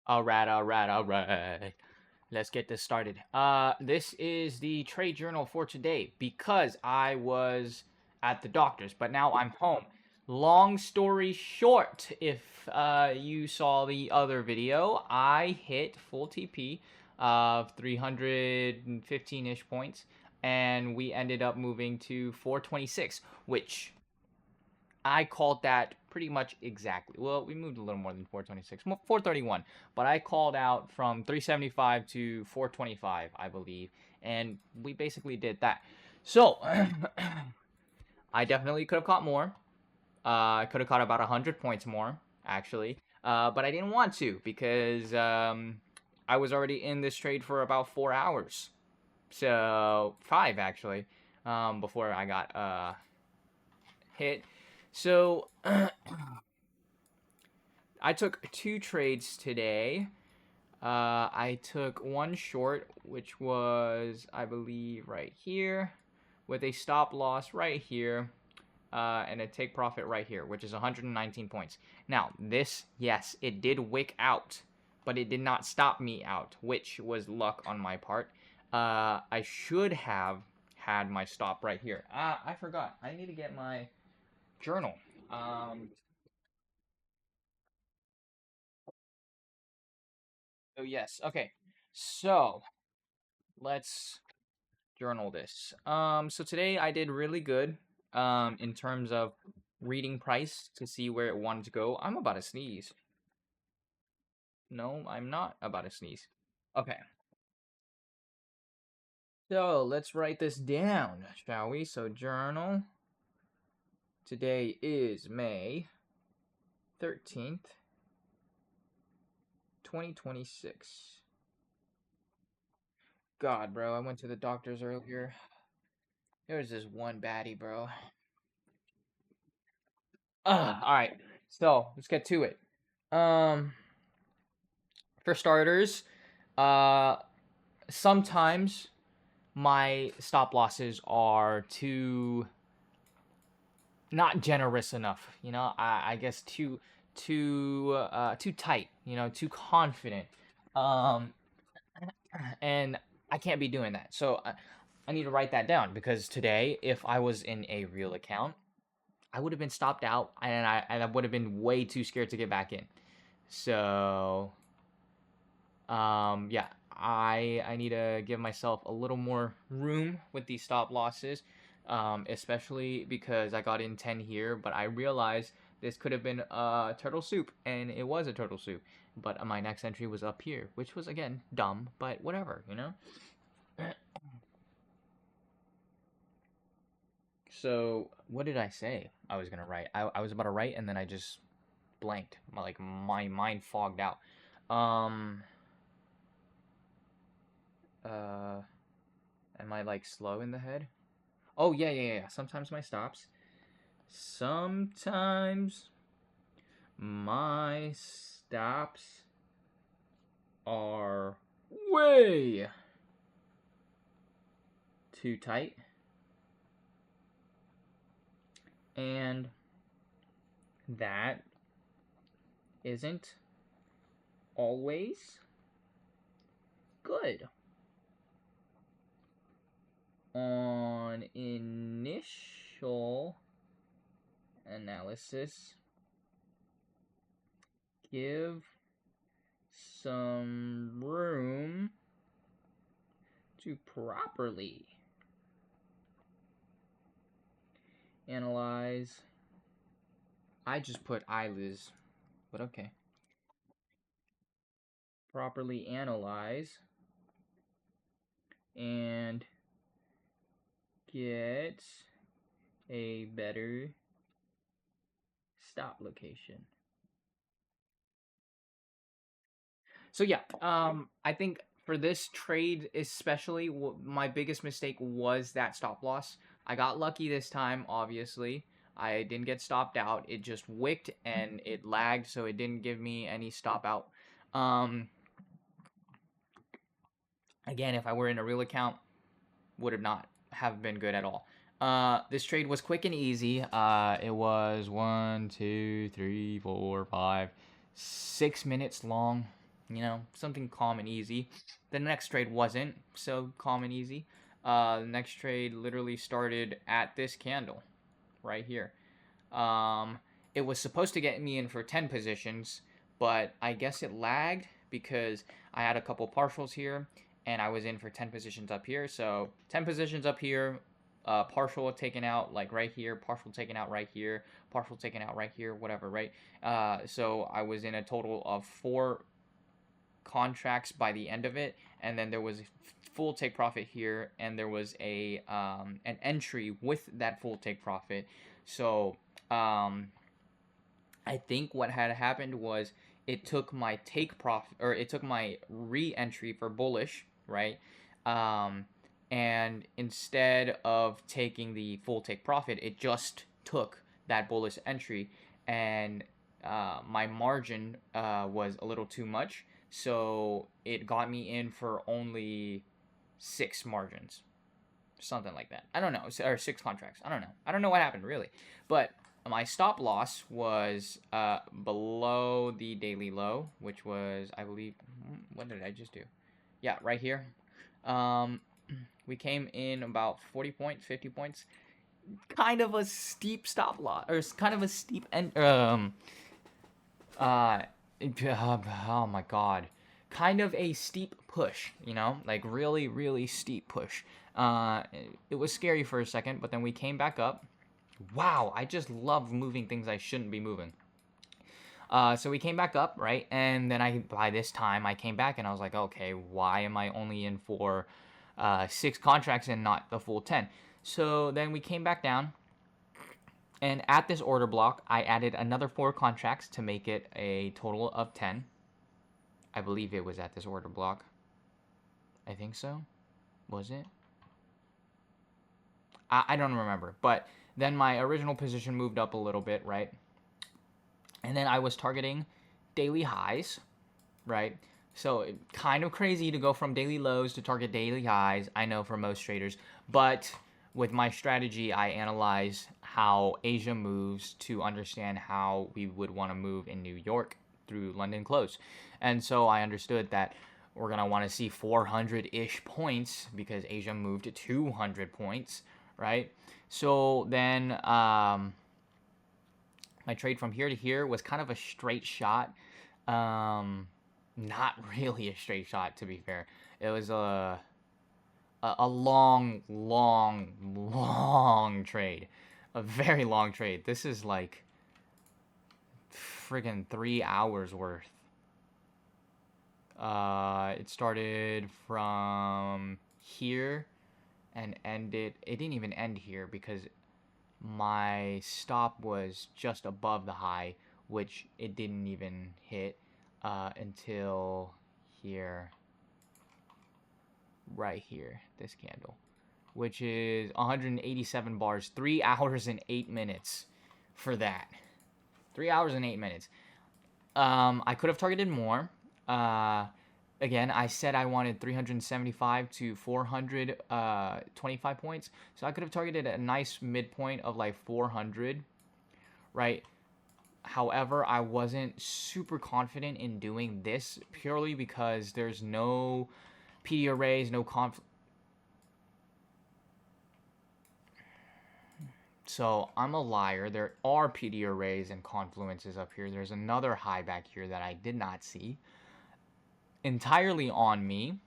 All right. Let's get this started. This is the trade journal for today because I was at the doctor's, but now I'm home. Long story short, if you saw the other video, I hit full TP of 315-ish points, and we ended up moving to 426, which I called that pretty much exactly. Well, we moved a little more than 426, 431, but I called out from 375 to 425, I believe, and we basically did that. So, I definitely could have caught more. I could have caught about 100 points more, actually, but I didn't want to because I was already in this trade for about 4 hours. So, 5 actually, before I got hit. So I took 2 trades today. I took one short, which was, I believe, right here, with a stop loss right here, and a take profit right here, which is 119 points. Now, this, yes, it did wick out, but it did not stop me out, which was luck on my part. I should have had my stop right here. I forgot. I need to get my journal. So yes, okay. So let's journal this. So today I did really good. In terms of reading price to see where it wanted to go. I'm about to sneeze. No, I'm not about to sneeze. Okay. So let's write this down, shall we? So journal. Today is May 13th, 2026. God, bro, I went to the doctor's earlier. There's this one baddie, bro. All right. So let's get to it. Um, for starters, uh, sometimes my stop losses are too not generous enough. I guess too tight. Too confident. Um, and I can't be doing that. So I need to write that down because today, if I was in a real account, I would have been stopped out, and I would have been way too scared to get back in. So, yeah, I need to give myself a little more room with these stop losses, especially because I got in 10 here, but I realized this could have been a turtle soup, and it was a turtle soup. But my next entry was up here, which was again dumb, but whatever. So what did I say I was gonna write? I was about to write, and then I just blanked. My mind fogged out. Um. Uh. Am I like slow in the head? Oh yeah. Sometimes my stops. Sometimes my stops are way too tight. And that isn't always good. On initial analysis, give some room to properly analyze. I just put eyelids, but okay. Properly analyze and get a better stop location. So yeah, I think for this trade especially, my biggest mistake was that stop loss. I got lucky this time, obviously. I didn't get stopped out. It just wicked and it lagged, so it didn't give me any stop out. Um, Again, if I were in a real account, would have not have been good at all. This trade was quick and easy. It was 1, 2, 3, 4, 5, 6 minutes long. You know, something calm and easy. The next trade wasn't so calm and easy. The next trade literally started at this candle right here. Um, it was supposed to get me in for 10 positions, but I guess it lagged because I had a couple partials here and I was in for 10 positions up here. So 10 positions up here, partial taken out like right here, partial taken out right here, partial taken out right here, whatever, right? So I was in a total of 4 contracts by the end of it, and then there was full take profit here, and there was a an entry with that full take profit. So I think what had happened was it took my take profit, or it took my re-entry for bullish, right? Um, and instead of taking the full take profit, it just took that bullish entry, and my margin was a little too much, so it got me in for only 6 margins, something like that. I don't know, or 6 contracts. I don't know. I don't know what happened really, but my stop loss was below the daily low, which was, I believe, what did I just do? Yeah, right here. Um, we came in about 40 points, 50 points. Kind of a steep stop loss, or kind of a steep end. Uh, oh my god. Kind of a steep push, you know? Like, really, really steep push. It was scary for a second, but then we came back up. Wow, I just love moving things I shouldn't be moving. So we came back up, right? And then by this time, I came back and I was like, okay, why am I only in for 6 contracts and not the full 10? So then we came back down. And at this order block, I added another 4 contracts to make it a total of 10. I believe it was at this order block. I think so. Was it? I don't remember. But then my original position moved up a little bit, right? And then I was targeting daily highs, right? So kind of crazy to go from daily lows to target daily highs, I know, for most traders. But with my strategy, I analyze how Asia moves to understand how we would want to move in New York through London close. And so I understood that we're going to want to see 400-ish points because Asia moved to 200 points, right? So then my trade from here to here was kind of a straight shot. Not really a straight shot, to be fair. It was a long, long, long trade. A very long trade. This is like friggin' 3 hours worth. It started from here and ended. It didn't even end here because my stop was just above the high, which it didn't even hit until here, right here, this candle, which is 187 bars, 3 hours and 8 minutes for that. 3 hours and 8 minutes. I could have targeted more. Again, I said I wanted 375 to 425 points. So I could have targeted a nice midpoint of like 400, right? However, I wasn't super confident in doing this purely because there's no PD arrays, no conf. So I'm a liar. There are PD arrays and confluences up here. There's another high back here that I did not see. Entirely on me.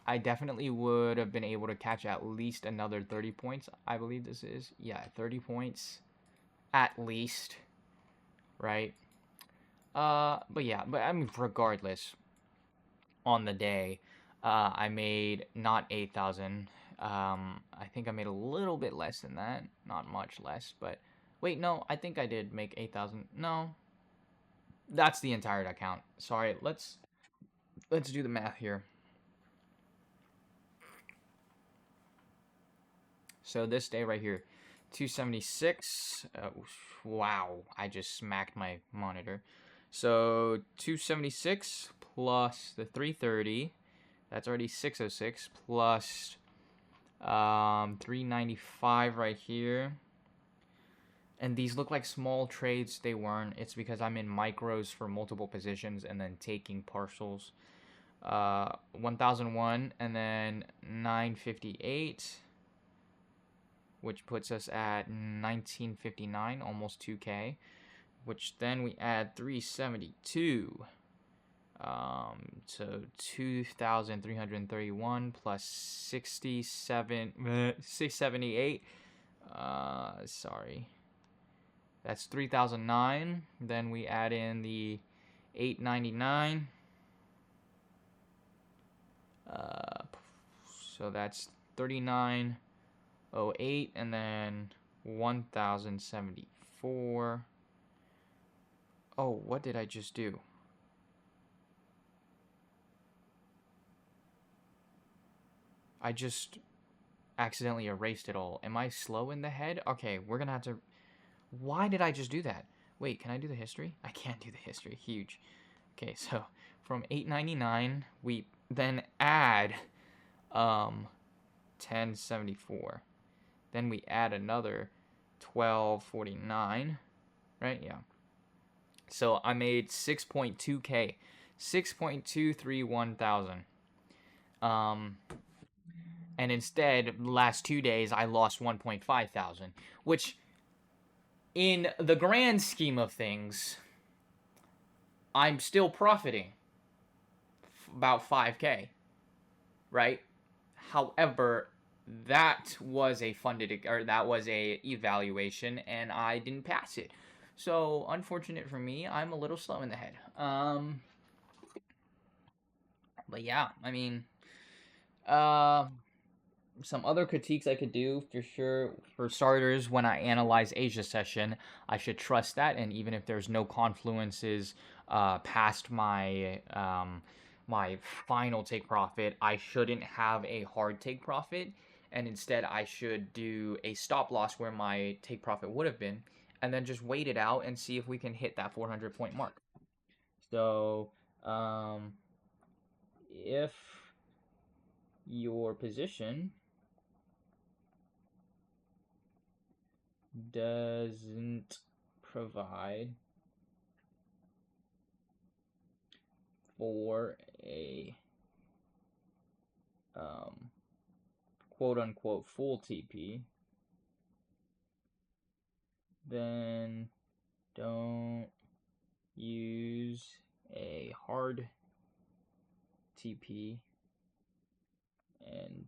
I definitely would have been able to catch at least another 30 points. I believe this is. Yeah, 30 points at least. Right? But yeah, but I mean, regardless, on the day, I made not 8,000. I think I made a little bit less than that. Not much less, but wait, no, I think I did make 8,000. No, that's the entire account. Sorry, let's do the math here. So this day right here, 276. Wow, I just smacked my monitor. So 276 plus the 330, that's already 606, plus 395 right here. And these look like small trades. They weren't. It's because I'm in micros for multiple positions and then taking partials. 1001 and then 958, which puts us at 1959, almost 2K, which then we add 372. So 2,331 plus 678. Sorry. That's 3,009. Then we add in the 899. So that's 3908 and then 1,074. Oh, what did I just do? I just accidentally erased it all. Am I slow in the head? Okay, we're gonna have to... Why did I just do that? Wait, can I do the history? I can't do the history. Huge. Okay, so from 899, we then add 1074. Then we add another 1249, right? Yeah. So I made 6.2K, 6.231 thousand. And instead, last 2 days, I lost 1.5 thousand, which in the grand scheme of things, I'm still profiting about 5K, right? However, that was a funded, or that was a evaluation and I didn't pass it. So, unfortunate for me, I'm a little slow in the head. But yeah, I mean, uh, some other critiques I could do for sure. For starters, when I analyze Asia session, I should trust that, and even if there's no confluences past my final take profit, I shouldn't have a hard take profit, and instead I should do a stop loss where my take profit would have been, and then just wait it out and see if we can hit that 400 point mark. So, if your position doesn't provide for a quote unquote full TP, then don't use a hard TP and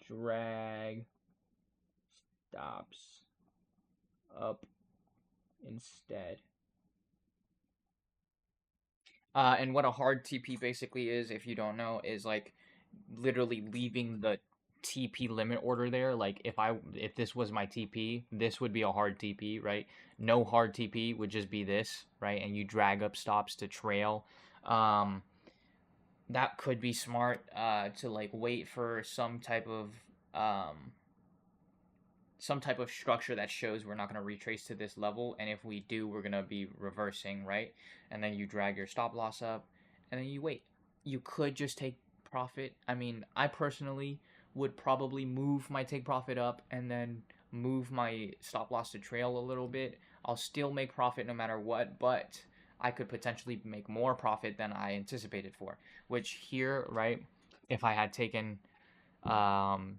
drag stops up instead. And what a hard TP basically is, if you don't know, is like literally leaving the TP limit order there. Like if this was my TP, this would be a hard TP, right? No hard TP would just be this, right? And you drag up stops to trail. That could be smart to like wait for some type of structure that shows we're not going to retrace to this level, and if we do, we're going to be reversing, right? And then you drag your stop loss up, and then you wait. You could just take profit. I mean, I personally would probably move my take profit up and then move my stop loss to trail a little bit. I'll still make profit no matter what, but I could potentially make more profit than I anticipated for. Which here, right, if I had taken um,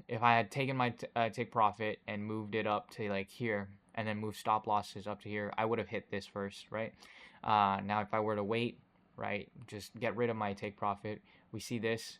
if I had taken my take profit and moved it up to like here and then moved stop losses up to here, I would have hit this first, right? Now if I were to wait, right, just get rid of my take profit. We see this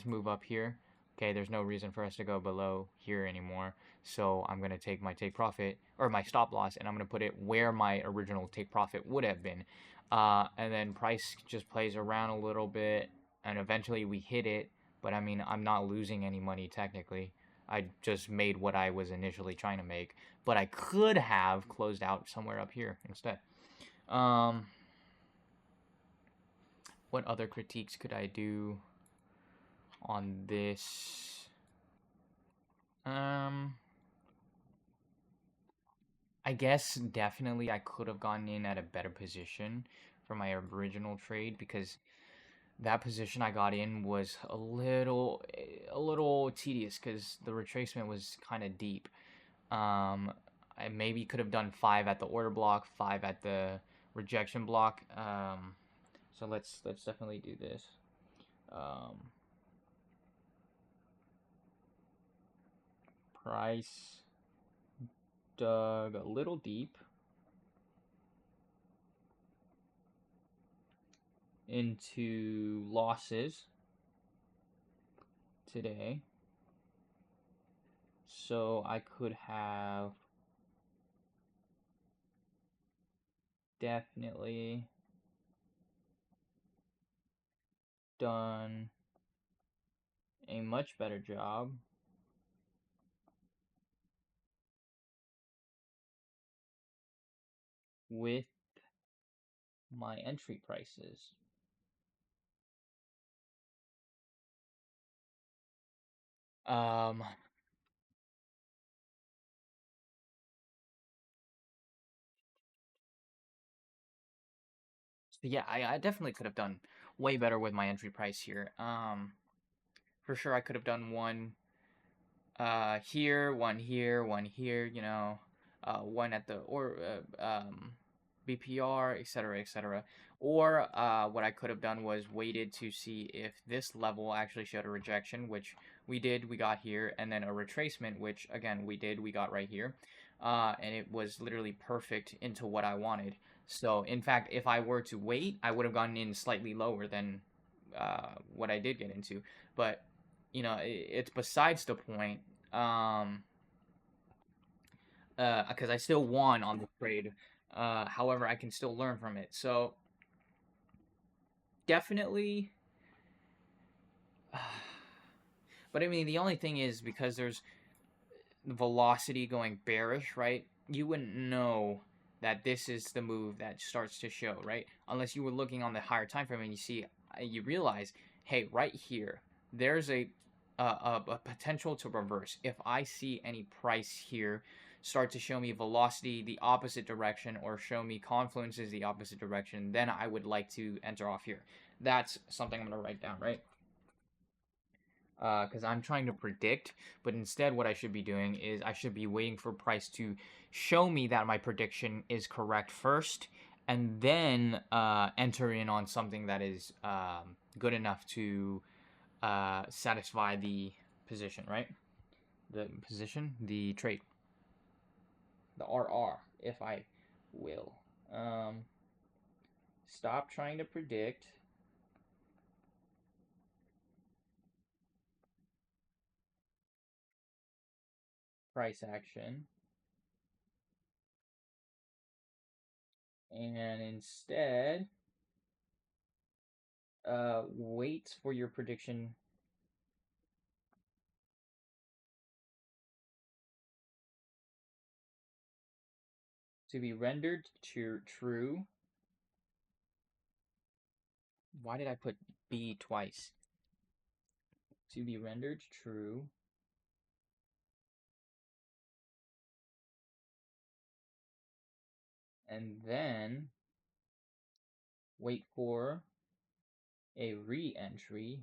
move up here. Okay, there's no reason for us to go below here anymore. So I'm going to take my take profit or my stop loss and I'm going to put it where my original take profit would have been. And then price just plays around a little bit and eventually we hit it. But I mean, I'm not losing any money technically. I just made what I was initially trying to make. But I could have closed out somewhere up here instead. What other critiques could I do on this? I guess definitely I could have gotten in at a better position for my original trade because that position I got in was a little tedious because the retracement was kind of deep. I maybe could have done 5 at the order block, 5 at the rejection block. So let's definitely do this. Price dug a little deep into losses today. So I could have definitely done a much better job with my entry prices. Um, so yeah, I definitely could have done way better with my entry price here. For sure I could have done one here, one here, one here, one at the BPR, etc., etc. Or what I could have done was waited to see if this level actually showed a rejection, which we did, we got here, and then a retracement, which again we did, we got right here, and it was literally perfect into what I wanted. So in fact, if I were to wait, I would have gone in slightly lower than what I did get into, but it's besides the point. Um, because I still won on the trade. However, I can still learn from it. So definitely. But I mean, the only thing is because there's velocity going bearish, right? You wouldn't know that this is the move that starts to show, right? Unless you were looking on the higher time frame and you realize, hey, right here, there's a potential to reverse. If I see any price here start to show me velocity the opposite direction or show me confluences the opposite direction, then I would like to enter off here. That's something I'm going to write down, right? Because I'm trying to predict, but instead what I should be doing is I should be waiting for price to show me that my prediction is correct first, and then enter in on something that is good enough to satisfy the position, right? The position, the trade, the RR, if I will. Um, Stop trying to predict. Price action. And instead, wait for your prediction to be rendered true. Why did I put B twice? To be rendered true. And then wait for a re-entry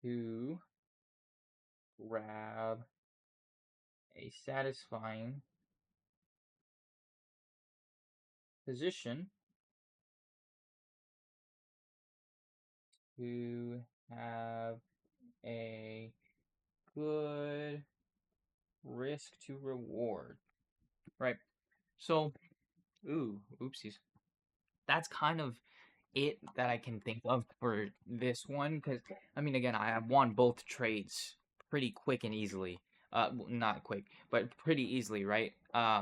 to grab a satisfying position to have a good risk to reward. Right. So, oopsies. That's kind of it that I can think of for this one because I mean again I have won both trades pretty quick and easily. Not quick, but pretty easily, right?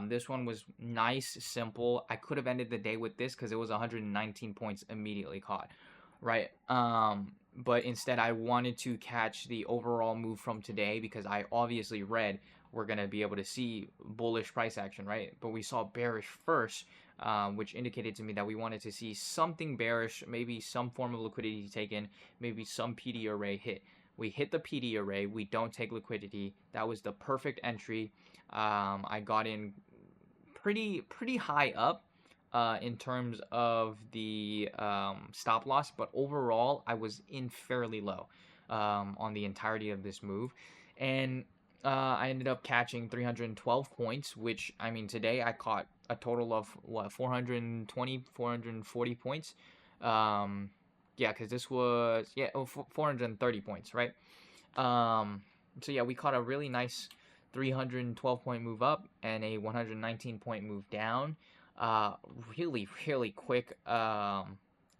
This one was nice, simple. I could have ended the day with this because it was 119 points immediately caught, right? But instead I wanted to catch the overall move from today because I obviously read we're gonna be able to see bullish price action, right? But we saw bearish first, which indicated to me that we wanted to see something bearish, maybe some form of liquidity taken, maybe some PD array hit. We hit the PD array, we don't take liquidity. That was the perfect entry. I got in pretty high up in terms of the stop loss, but overall I was in fairly low. on the entirety of this move, and I ended up catching 312 points, which, I mean, today I caught a total of what, 420, 440 points. Yeah, because this was, yeah, 430 points, right? So yeah, we caught a really nice 312 point move up and a 119 point move down. Uh, really, really quick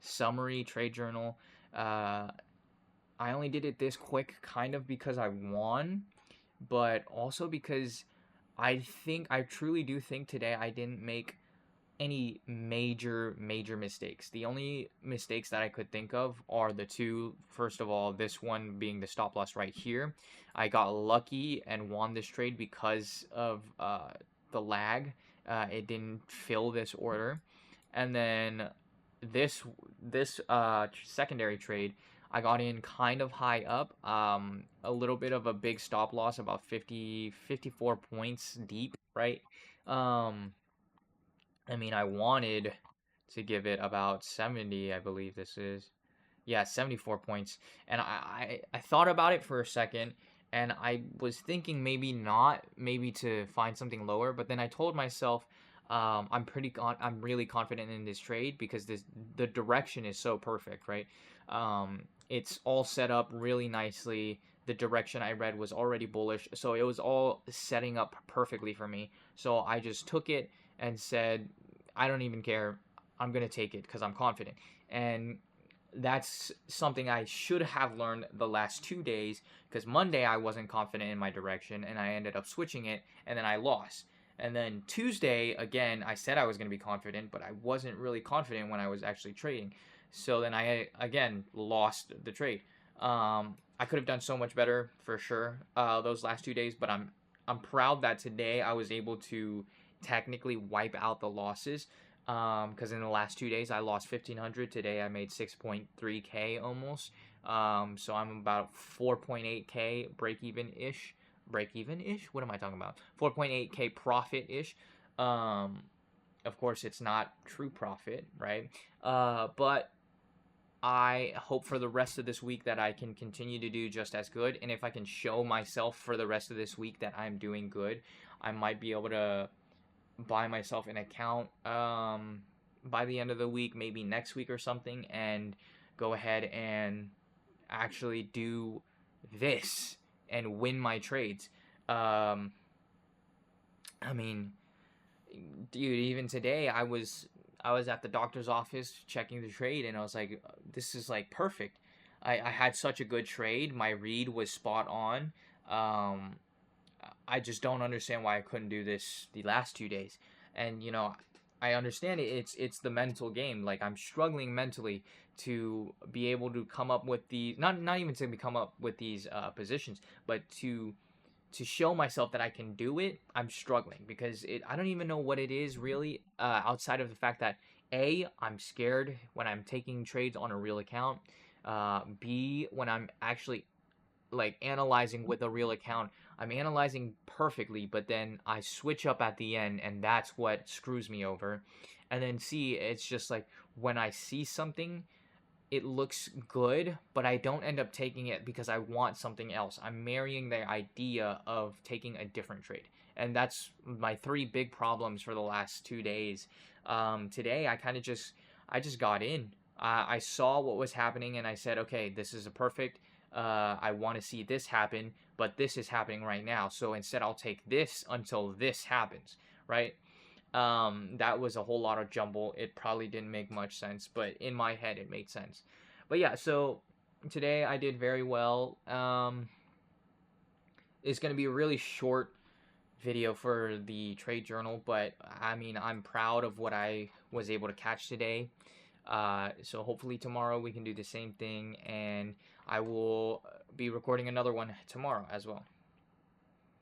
summary trade journal. Uh, I only did it this quick kind of because I won, but also because I truly do think today I didn't make any major mistakes. The only mistakes that I could think of are the two. First of all, this one being the stop loss right here. I got lucky and won this trade because of the lag. It didn't fill this order, and then this secondary trade, I got in kind of high up, a little bit of a big stop loss, about 54 points deep, right? um I mean, I wanted to give it about 70, I believe this is. Yeah, 74 points. And I thought about it for a second, and I was thinking maybe not, maybe to find something lower, but then I told myself, I'm really confident in this trade because the direction is so perfect, right? It's all set up really nicely. The direction I read was already bullish, so it was all setting up perfectly for me. So I just took it and said, I don't even care. I'm gonna take it because I'm confident. And that's something I should have learned the last 2 days, because Monday I wasn't confident in my direction and I ended up switching it and then I lost. And then Tuesday, again, I said I was going to be confident, but I wasn't really confident when I was actually trading. So then I, again, lost the trade. I could have done so much better for sure those last 2 days, but I'm proud that today I was able to technically wipe out the losses, because in the last 2 days I lost 1,500. Today I made 6.3k almost. So I'm about 4.8k break even ish. What am I talking about? 4.8k profit ish. Of course it's not true profit, right? But I hope for the rest of this week that I can continue to do just as good. And if I can show myself for the rest of this week that I'm doing good, I might be able to buy myself an account by the end of the week, maybe next week or something, and go ahead and actually do this and win my trades. Um, I mean, dude, even today I was at the doctor's office checking the trade, and I was like, this is like perfect. I had such a good trade. My read was spot on. Um, I just don't understand why I couldn't do this the last 2 days. And I understand it. It's the mental game. Like, I'm struggling mentally to be able to come up with the not even to come up with these positions, but to show myself that I can do it. I'm struggling because I don't even know what it is really, outside of the fact that I'm scared when I'm taking trades on a real account. B, when I'm actually like analyzing with a real account, I'm analyzing perfectly, but then I switch up at the end, and that's what screws me over. And then C, it's just like when I see something, it looks good, but I don't end up taking it because I want something else. I'm marrying the idea of taking a different trade. And that's my three big problems for the last 2 days. Today, I just got in. I saw what was happening and I said, okay, this is a perfect. I want to see this happen, but this is happening right now. So instead, I'll take this until this happens, right? That was a whole lot of jumble. It probably didn't make much sense, but in my head it made sense. But yeah, so today I did very well. It's going to be a really short video for the trade journal, but I mean, I'm proud of what I was able to catch today. So hopefully tomorrow we can do the same thing, and I will be recording another one tomorrow as well.